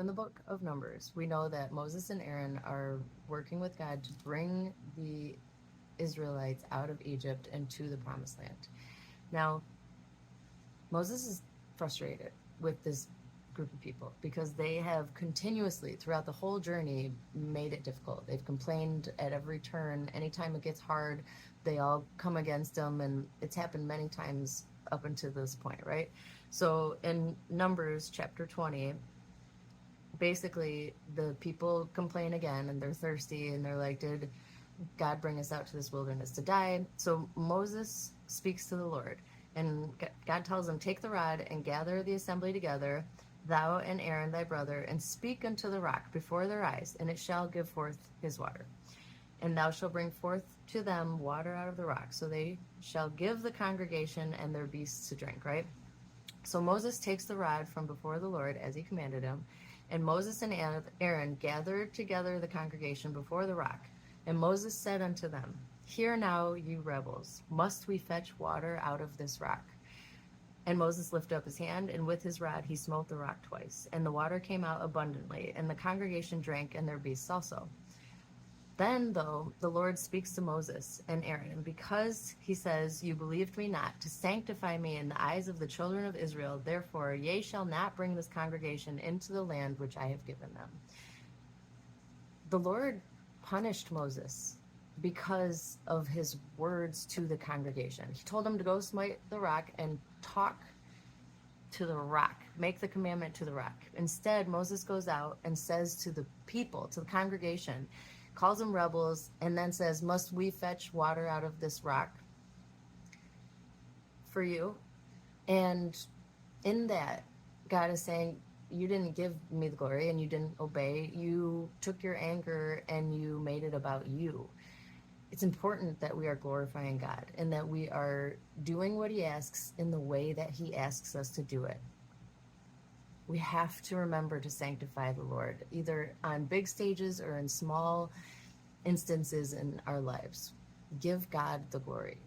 in the book of Numbers, we know that Moses and Aaron are working with God to bring the Israelites out of Egypt and to the promised land. Now, Moses is frustrated with this group of people because they have continuously throughout the whole journey made it difficult. They've complained at every turn. Anytime it gets hard, they all come against him, and it's happened many times up until this point, right? So in Numbers chapter 20, basically the people complain again and they're thirsty and they're like, did God bring us out to this wilderness to die? So Moses speaks to the Lord, and God tells him, take the rod and gather the assembly together, thou and Aaron thy brother, and speak unto the rock before their eyes, and it shall give forth his water. And thou shalt bring forth to them water out of the rock. So they shall give the congregation and their beasts to drink, right? So Moses takes the rod from before the Lord as he commanded him, and Moses and Aaron gathered together the congregation before the rock. And Moses said unto them, hear now, you rebels, must we fetch water out of this rock? And Moses lifted up his hand, and with his rod he smote the rock twice, and the water came out abundantly, and the congregation drank, and their beasts also. Then, though, the Lord speaks to Moses and Aaron, and because he says, you believed me not, to sanctify me in the eyes of the children of Israel, therefore ye shall not bring this congregation into the land which I have given them. The Lord punished Moses because of his words to the congregation. He told them to go smite the rock and talk to the rock, make the commandment to the rock. Instead, Moses goes out and says to the people, to the congregation, calls them rebels, and then says, must we fetch water out of this rock for you? And in that, God is saying, you didn't give me the glory and you didn't obey. You took your anger and you made it about you. It's important that we are glorifying God and that we are doing what he asks in the way that he asks us to do it. We have to remember to sanctify the Lord, either on big stages or in small instances in our lives. Give God the glory.